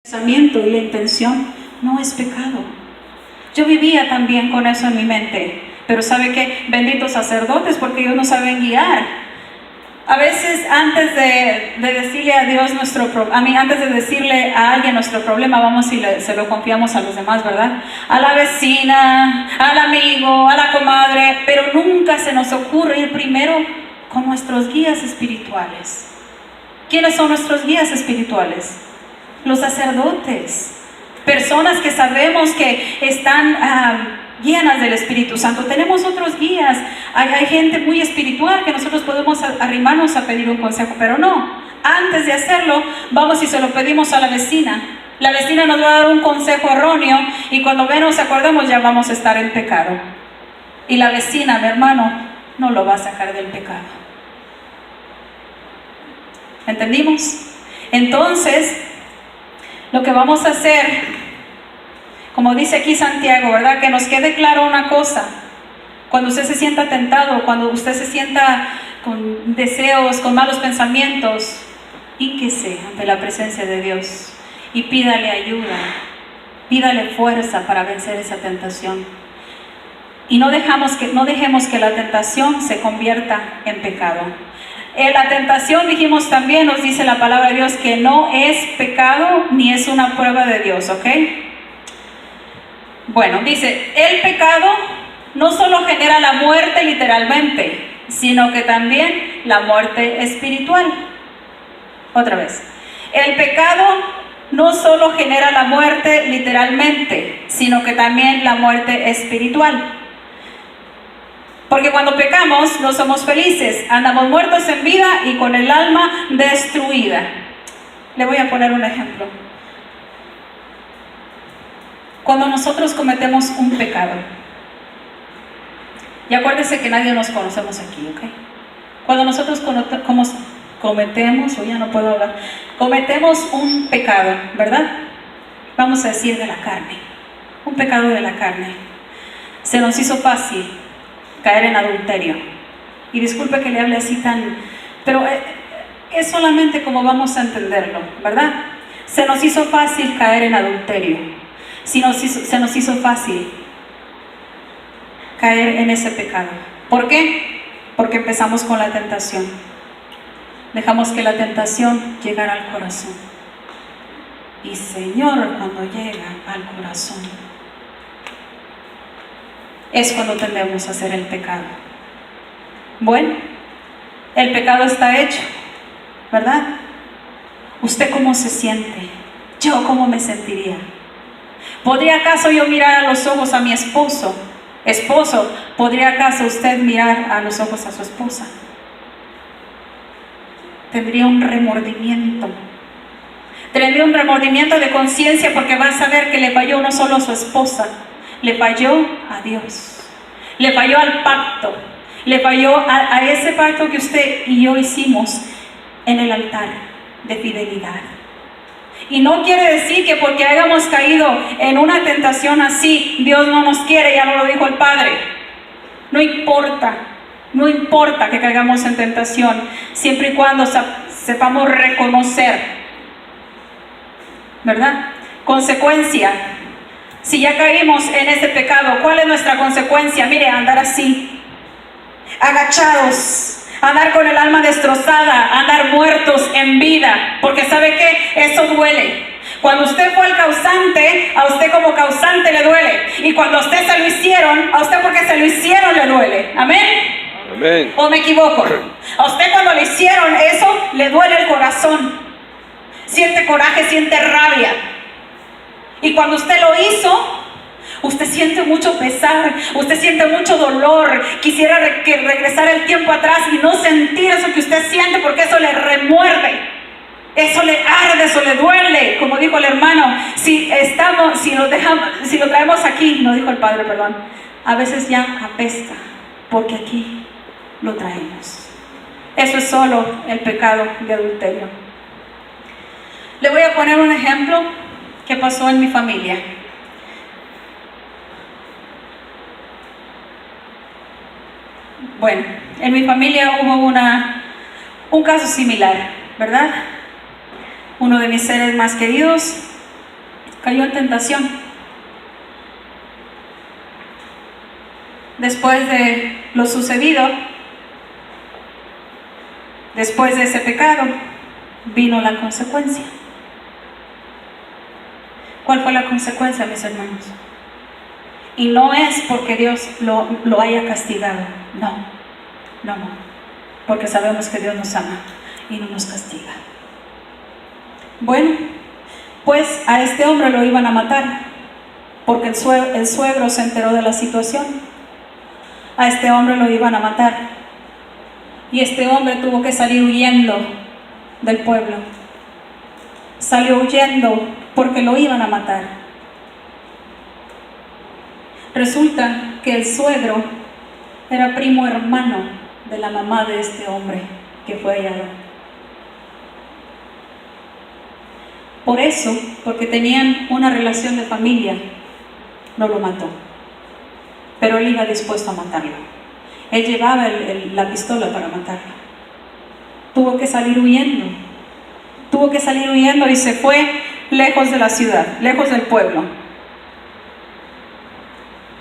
pensamiento y la intención no es pecado. Yo vivía también con eso en mi mente, pero ¿sabe qué? Benditos sacerdotes, porque ellos no saben guiar. A veces antes de decirle a Dios antes de decirle a alguien nuestro problema, vamos y se lo confiamos a los demás, ¿verdad? A la vecina, al amigo, a la comadre, pero nunca se nos ocurre ir primero con nuestros guías espirituales. ¿Quiénes son nuestros guías espirituales? Los sacerdotes, personas que sabemos que están llenas del Espíritu Santo. Tenemos otros guías, hay gente muy espiritual que nosotros podemos arrimarnos a pedir un consejo, pero no, antes de hacerlo, vamos y se lo pedimos a la vecina. La vecina nos va a dar un consejo erróneo y cuando nos acordamos ya vamos a estar en pecado. Y la vecina, mi hermano, no lo va a sacar del pecado. ¿Entendimos? Entonces, lo que vamos a hacer, como dice aquí Santiago, ¿verdad? Que nos quede claro una cosa. Cuando usted se sienta tentado, cuando usted se sienta con deseos, con malos pensamientos, hínquese ante la presencia de Dios y pídale ayuda, pídale fuerza para vencer esa tentación. Y no dejemos que la tentación se convierta en pecado. La tentación, dijimos también, nos dice la palabra de Dios que no es pecado ni es una prueba de Dios, ¿ok? Bueno, dice, el pecado no solo genera la muerte literalmente, sino que también la muerte espiritual. Otra vez, el pecado no solo genera la muerte literalmente, sino que también la muerte espiritual. Porque cuando pecamos no somos felices, andamos muertos en vida y con el alma destruida. Le voy a poner un ejemplo. Cuando nosotros cometemos un pecado, y acuérdese que nadie nos conocemos aquí, ¿ok? Cuando nosotros cometemos un pecado, ¿verdad? Vamos a decir de la carne, un pecado de la carne. Se nos hizo fácil caer en adulterio. Y disculpe que le hable así pero es solamente como vamos a entenderlo, ¿verdad? Se nos hizo fácil caer en adulterio. Se nos hizo fácil caer en ese pecado. ¿Por qué? Porque empezamos con la tentación. Dejamos que la tentación llegara al corazón. Y Señor, cuando llega al corazón, es cuando tendemos a hacer el pecado. Bueno, el pecado está hecho, ¿verdad? ¿Usted cómo se siente? ¿Yo cómo me sentiría? ¿Podría acaso yo mirar a los ojos a mi esposo? Esposo, ¿podría acaso usted mirar a los ojos a su esposa? Tendría un remordimiento. Tendría un remordimiento de conciencia porque va a saber que le falló no solo a su esposa, le falló a Dios, le falló al pacto, le falló a ese pacto que usted y yo hicimos en el altar de fidelidad. Y no quiere decir que porque hayamos caído en una tentación así, Dios no nos quiere, ya no lo dijo el Padre. No importa que caigamos en tentación, siempre y cuando sepamos reconocer, ¿verdad? Consecuencia. Si ya caímos en ese pecado, ¿cuál es nuestra consecuencia? Mire, andar así, agachados, andar con el alma destrozada, andar muertos en vida, porque ¿sabe qué? Eso duele. Cuando usted fue el causante, a usted como causante le duele. Y cuando a usted se lo hicieron, a usted porque se lo hicieron le duele. ¿Amén? Amén. ¿O me equivoco? A usted cuando le hicieron eso, le duele el corazón. Siente coraje, siente rabia. Y cuando usted lo hizo, usted siente mucho pesar, usted siente mucho dolor. Quisiera regresar el tiempo atrás y no sentir eso que usted siente, porque eso le remuerde, eso le arde, eso le duele. Como dijo el hermano, si lo traemos aquí, no dijo el padre, perdón, a veces ya apesta, porque aquí lo traemos. Eso es solo el pecado de adulterio. Le voy a poner un ejemplo que pasó en mi familia. Bueno, en mi familia hubo un caso similar, ¿verdad? Uno de mis seres más queridos cayó en tentación. Después de lo sucedido, después de ese pecado, vino la consecuencia. ¿Cuál fue la consecuencia, mis hermanos? Y no es porque Dios lo haya castigado, no, porque sabemos que Dios nos ama y no nos castiga. Bueno, pues a este hombre lo iban a matar, porque el suegro se enteró de la situación. A este hombre lo iban a matar, y este hombre tuvo que salir huyendo del pueblo. Salió huyendo porque lo iban a matar. Resulta que el suegro era primo hermano de la mamá de este hombre que fue hallado. Por eso, porque tenían una relación de familia, no lo mató. Pero él iba dispuesto a matarlo. Él llevaba la pistola para matarlo. Tuvo que salir huyendo. Tuvo que salir huyendo y se fue lejos de la ciudad, lejos del pueblo.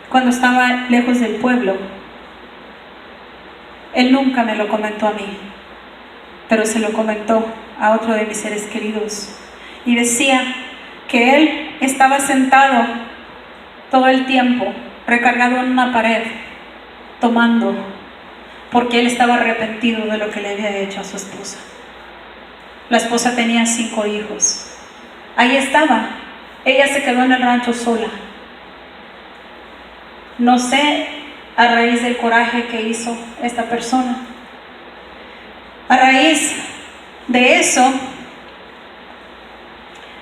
Cuando estaba lejos del pueblo, él nunca me lo comentó a mí, pero se lo comentó a otro de mis seres queridos. Y decía que él estaba sentado todo el tiempo, recargado en una pared, tomando, porque él estaba arrepentido de lo que le había hecho a su esposa. La esposa tenía 5 hijos. Ahí estaba. Ella se quedó en el rancho sola. No sé, a raíz del coraje que hizo esta persona. A raíz de eso,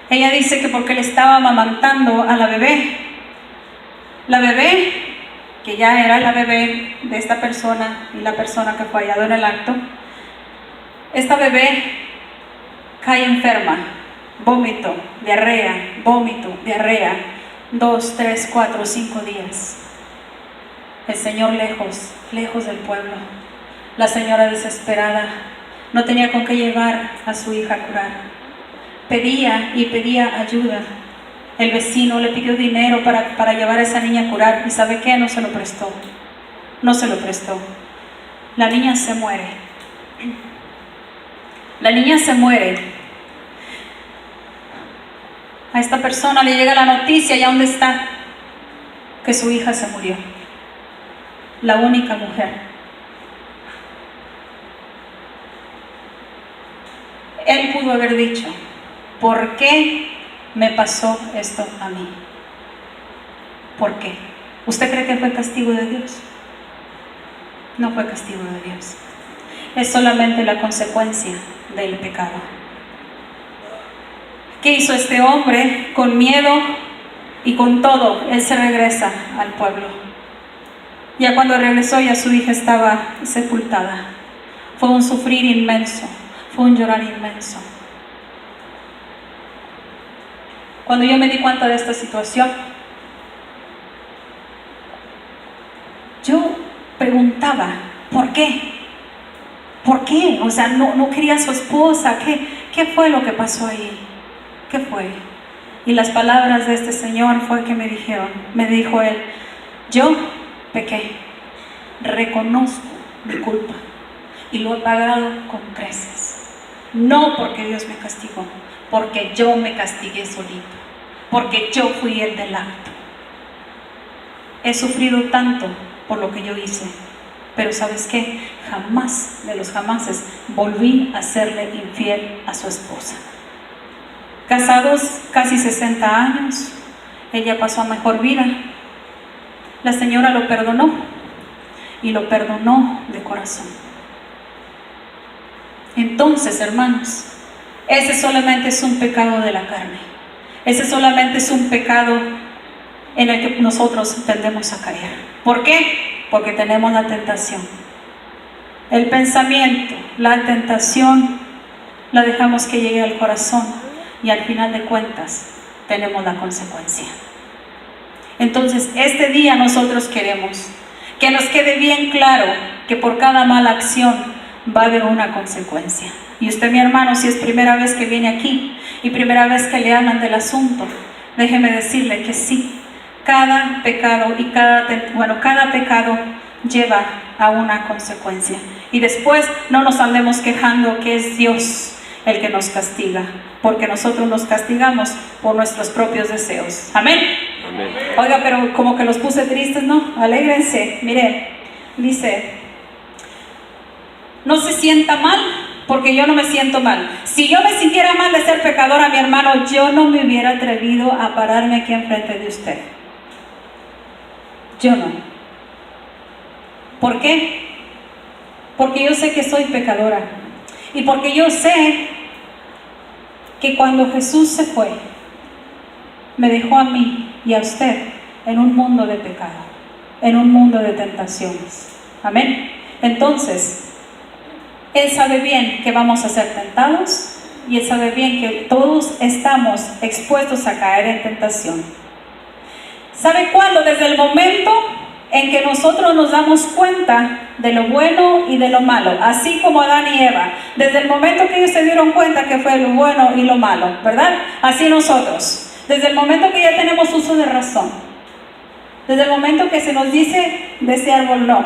ella dice que porque le estaba amamantando a la bebé, que ya era la bebé de esta persona y la persona que fue hallado en el acto, esta bebé cae enferma, vómito, diarrea, 2, 3, 4, 5 días. El Señor lejos del pueblo. La señora desesperada, no tenía con qué llevar a su hija a curar. Pedía y pedía ayuda. El vecino le pidió dinero para llevar a esa niña a curar, y ¿sabe qué? No se lo prestó. La niña se muere. A esta persona le llega la noticia, ¿ya dónde está? Que su hija se murió. La única mujer. Él pudo haber dicho, ¿por qué me pasó esto a mí? ¿Por qué? ¿Usted cree que fue castigo de Dios? No fue castigo de Dios. Es solamente la consecuencia del pecado. ¿Qué hizo este hombre? Con miedo y con todo, él se regresa al pueblo. Ya cuando regresó, ya su hija estaba sepultada. Fue un sufrir inmenso, fue un llorar inmenso. Cuando yo me di cuenta de esta situación, yo preguntaba, ¿por qué? ¿Por qué? O sea, no quería a su esposa. ¿Qué fue lo que pasó ahí? ¿Qué fue? Y las palabras de este señor fue que me dijo él, yo pequé, reconozco mi culpa y lo he pagado con creces. No porque Dios me castigó, porque yo me castigué solito, porque yo fui el del acto. He sufrido tanto por lo que yo hice, pero ¿sabes qué? Jamás de los jamases volví a serle infiel a su esposa. Casados casi 60 años, ella pasó a mejor vida. La señora lo perdonó, y lo perdonó de corazón. Entonces, hermanos, ese solamente es un pecado de la carne. Ese solamente es un pecado en el que nosotros tendemos a caer. ¿Por qué? Porque tenemos la tentación. El pensamiento, la tentación, la dejamos que llegue al corazón, y al final de cuentas tenemos la consecuencia. Entonces, este día nosotros queremos que nos quede bien claro que por cada mala acción va a haber una consecuencia. Y usted, mi hermano, si es primera vez que viene aquí y primera vez que le hablan del asunto, déjeme decirle que sí, cada pecado y cada pecado lleva a una consecuencia. Y después no nos andemos quejando que es Dios el que nos castiga, porque nosotros nos castigamos por nuestros propios deseos. Amén. Amén. Oiga, pero como que los puse tristes, ¿no? Alégrense. Mire, dice, no se sienta mal, porque yo no me siento mal. Si yo me sintiera mal de ser pecadora, mi hermano, yo no me hubiera atrevido a pararme aquí enfrente de usted. Yo no. ¿Por qué? Porque yo sé que soy pecadora. Y porque yo sé que cuando Jesús se fue, me dejó a mí y a usted en un mundo de pecado, en un mundo de tentaciones. Amén. Entonces, Él sabe bien que vamos a ser tentados y Él sabe bien que todos estamos expuestos a caer en tentación. ¿Sabe cuándo? Desde el momento en que nosotros nos damos cuenta de lo bueno y de lo malo, así como Adán y Eva, desde el momento que ellos se dieron cuenta que fue lo bueno y lo malo, ¿verdad? Así nosotros, desde el momento que ya tenemos uso de razón, desde el momento que se nos dice de ese árbol no,